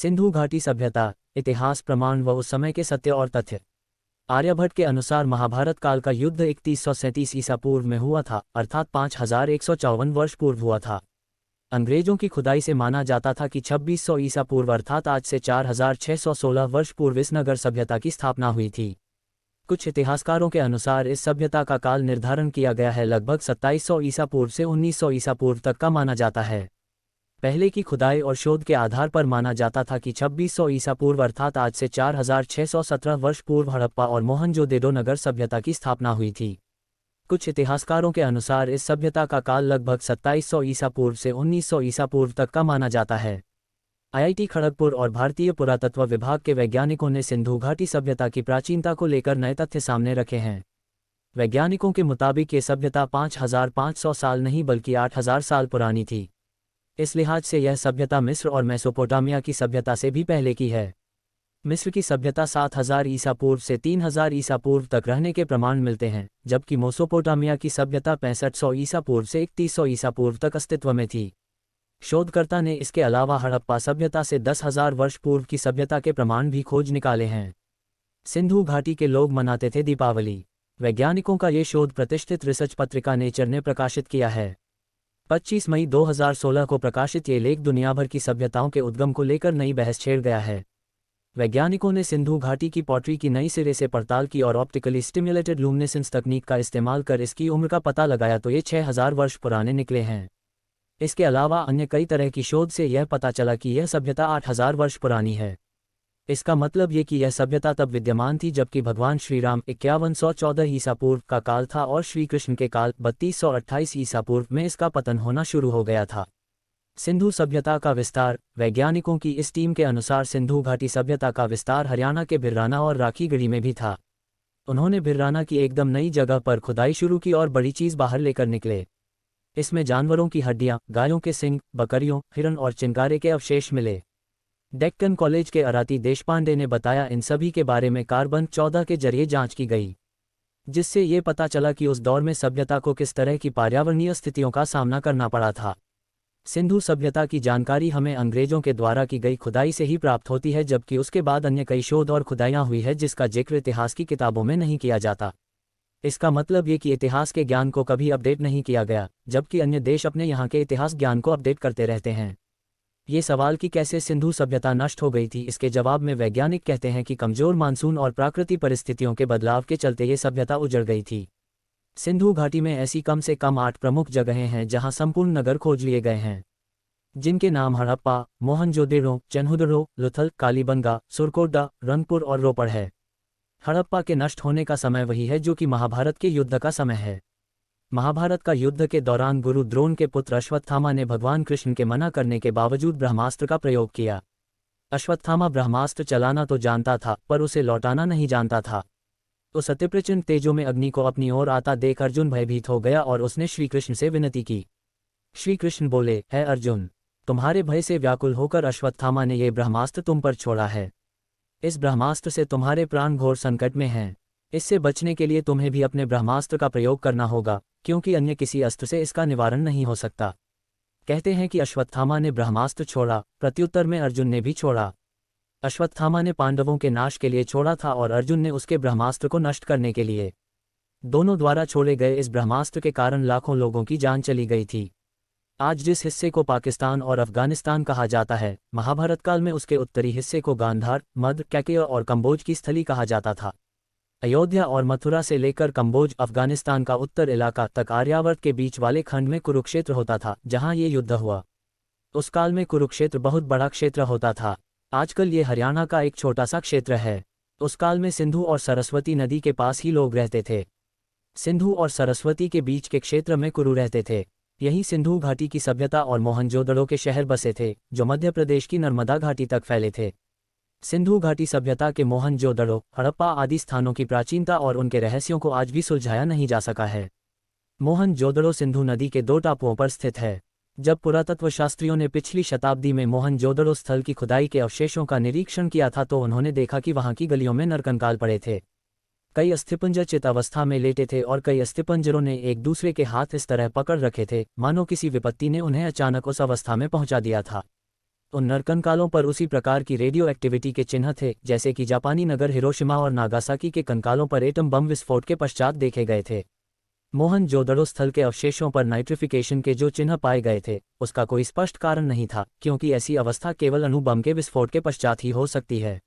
सिंधु घाटी सभ्यता, इतिहास, प्रमाण व उस समय के सत्य और तथ्य। आर्यभट्ट के अनुसार महाभारत काल का युद्ध 3137 ईसा पूर्व में हुआ था, अर्थात 5154 वर्ष पूर्व हुआ था। अंग्रेजों की खुदाई से माना जाता था कि 2600 ईसा पूर्व अर्थात आज से 4616 वर्ष पूर्व इस नगर सभ्यता की स्थापना हुई थी। कुछ इतिहासकारों के अनुसार इस सभ्यता का काल निर्धारण किया गया है, लगभग 2700 ईसा पूर्व से 1900 ईसा पूर्व तक का माना जाता है। पहले की खुदाई और शोध के आधार पर माना जाता था कि 2600 ईसा पूर्व अर्थात आज से 4617 वर्ष पूर्व हड़प्पा और मोहनजोदेड़ो नगर सभ्यता की स्थापना हुई थी। कुछ इतिहासकारों के अनुसार इस सभ्यता का काल लगभग 2700 ईसा पूर्व से 1900 ईसा पूर्व तक का माना जाता है। आईआईटी खड़गपुर और भारतीय पुरातत्व विभाग के वैज्ञानिकों ने सिंधु घाटी सभ्यता की प्राचीनता को लेकर नए तथ्य सामने रखे हैं। वैज्ञानिकों के मुताबिक ये सभ्यता 5500 साल नहीं बल्कि 8000 साल पुरानी थी। इस लिहाज से यह सभ्यता मिस्र और मेसोपोटामिया की सभ्यता से भी पहले की है। मिस्र की सभ्यता 7000 ईसा पूर्व से 3000 ईसा पूर्व तक रहने के प्रमाण मिलते हैं, जबकि मेसोपोटामिया की सभ्यता 6500 ईसा पूर्व से 3100 ईसा पूर्व तक अस्तित्व में थी। शोधकर्ता ने इसके अलावा हड़प्पा सभ्यता से 10,000 वर्ष पूर्व की सभ्यता के प्रमाण भी खोज निकाले हैं। सिंधु घाटी के लोग मनाते थे दीपावली। वैज्ञानिकों का ये शोध प्रतिष्ठित रिसर्च पत्रिका नेचर ने प्रकाशित किया है। 25 मई 2016 को प्रकाशित ये लेख दुनिया भर की सभ्यताओं के उद्गम को लेकर नई बहस छेड़ गया है। वैज्ञानिकों ने सिंधु घाटी की पॉटरी की नई सिरे से पड़ताल की और ऑप्टिकली स्टिम्युलेटेड लुमिनेसेंस तकनीक का इस्तेमाल कर इसकी उम्र का पता लगाया तो ये 6000 वर्ष पुराने निकले हैं। इसके अलावा अन्य कई तरह की शोध से यह पता चला कि यह सभ्यता 8000 वर्ष पुरानी है। इसका मतलब ये कि यह सभ्यता तब विद्यमान थी जबकि भगवान श्रीराम 5114 ईसा पूर्व का काल था और श्री कृष्ण के काल 3228 ईसा पूर्व में इसका पतन होना शुरू हो गया था। सिंधु सभ्यता का विस्तार। वैज्ञानिकों की इस टीम के अनुसार सिंधु घाटी सभ्यता का विस्तार हरियाणा के भिर्राना और राखीगढ़ी में भी था। उन्होंने भिर्राना की एकदम नई जगह पर खुदाई शुरू की और बड़ी चीज बाहर लेकर निकले। इसमें जानवरों की हड्डियां, गायों के सिंग, बकरियों, हिरन और चिंगारे के अवशेष मिले। डेक्कन कॉलेज के अराती देशपांडे ने बताया, इन सभी के बारे में कार्बन 14 के जरिए जांच की गई, जिससे ये पता चला कि उस दौर में सभ्यता को किस तरह की पर्यावरणीय स्थितियों का सामना करना पड़ा था। सिंधु सभ्यता की जानकारी हमें अंग्रेजों के द्वारा की गई खुदाई से ही प्राप्त होती है, जबकि उसके बाद अन्य कई शोध और खुदाइयाँ हुई है जिसका जिक्र इतिहास की किताबों में नहीं किया जाता। इसका मतलब ये कि इतिहास के ज्ञान को कभी अपडेट नहीं किया गया, जबकि अन्य देश अपने यहाँ के इतिहास ज्ञान को अपडेट करते रहते हैं। ये सवाल कि कैसे सिंधु सभ्यता नष्ट हो गई थी, इसके जवाब में वैज्ञानिक कहते हैं कि कमजोर मानसून और प्राकृतिक परिस्थितियों के बदलाव के चलते ये सभ्यता उजड़ गई थी। सिंधु घाटी में ऐसी कम से कम 8 प्रमुख जगहें हैं जहां संपूर्ण नगर खोज लिए गए हैं, जिनके नाम हड़प्पा, मोहनजोदेड़ो, चन्हुदरो, लुथल, कालीबंगा, सुरकोटा, रंगपुर और रोपड़ है। हड़प्पा के नष्ट होने का समय वही है जो कि महाभारत के युद्ध का समय है। महाभारत का युद्ध के दौरान गुरु द्रोण के पुत्र अश्वत्थामा ने भगवान कृष्ण के मना करने के बावजूद ब्रह्मास्त्र का प्रयोग किया। अश्वत्थामा ब्रह्मास्त्र चलाना तो जानता था पर उसे लौटाना नहीं जानता था। उस अतिप्रचंड तेजों में अग्नि को अपनी ओर आता देख अर्जुन भयभीत हो गया और उसने श्री कृष्ण से विनती की। श्री कृष्ण बोले, है अर्जुन, तुम्हारे भय से व्याकुल होकर अश्वत्थामा ने यह ब्रह्मास्त्र तुम पर छोड़ा है। इस ब्रह्मास्त्र से तुम्हारे प्राण घोर संकट में हैं। इससे बचने के लिए तुम्हें भी अपने ब्रह्मास्त्र का प्रयोग करना होगा, क्योंकि अन्य किसी अस्त्र से इसका निवारण नहीं हो सकता। कहते हैं कि अश्वत्थामा ने ब्रह्मास्त्र छोड़ा, प्रत्युत्तर में अर्जुन ने भी छोड़ा। अश्वत्थामा ने पांडवों के नाश के लिए छोड़ा था और अर्जुन ने उसके ब्रह्मास्त्र को नष्ट करने के लिए। दोनों द्वारा छोड़े गए इस ब्रह्मास्त्र के कारण लाखों लोगों की जान चली गई थी। आज जिस हिस्से को पाकिस्तान और अफगानिस्तान कहा जाता है, महाभारत काल में उसके उत्तरी हिस्से को गांधार, मध्य, कैकेय और कंबोज की स्थली कहा जाता था। अयोध्या और मथुरा से लेकर कंबोज, अफगानिस्तान का उत्तर इलाका तक आर्यावर्त के बीच वाले खंड में कुरुक्षेत्र होता था, जहां ये युद्ध हुआ। उस काल में कुरुक्षेत्र बहुत बड़ा क्षेत्र होता था। आजकल ये हरियाणा का एक छोटा सा क्षेत्र है। उस काल में सिंधु और सरस्वती नदी के पास ही लोग रहते थे। सिंधु और सरस्वती के बीच के क्षेत्र में कुरु रहते थे। यही सिंधु घाटी की सभ्यता और मोहनजोदड़ो के शहर बसे थे, जो मध्य प्रदेश की नर्मदा घाटी तक फैले थे। सिंधु घाटी सभ्यता के मोहनजोदड़ो, हड़प्पा आदि स्थानों की प्राचीनता और उनके रहस्यों को आज भी सुलझाया नहीं जा सका है। मोहनजोदड़ो सिंधु नदी के 2 टापुओं पर स्थित है। जब पुरातत्व शास्त्रियों ने पिछली शताब्दी में मोहनजोदड़ो स्थल की खुदाई के अवशेषों का निरीक्षण किया था तो उन्होंने देखा कि वहां की गलियों में नरकंकाल पड़े थे। कई अस्थिपंजर चित अवस्था में लेटे थे और कई अस्थिपंजरों ने एक दूसरे के हाथ इस तरह पकड़ रखे थे मानो किसी विपत्ति ने उन्हें अचानक उस अवस्था में पहुंचा दिया था। उन नरकंकालों पर उसी प्रकार की रेडियो एक्टिविटी के चिन्ह थे जैसे कि जापानी नगर हिरोशिमा और नागासाकी के कंकालों पर एटम बम विस्फोट के पश्चात देखे गए थे। मोहनजोदड़ो स्थल के अवशेषों पर नाइट्रिफिकेशन के जो चिन्ह पाए गए थे उसका कोई स्पष्ट कारण नहीं था, क्योंकि ऐसी अवस्था केवल अणु बम के विस्फोट के पश्चात ही हो सकती है।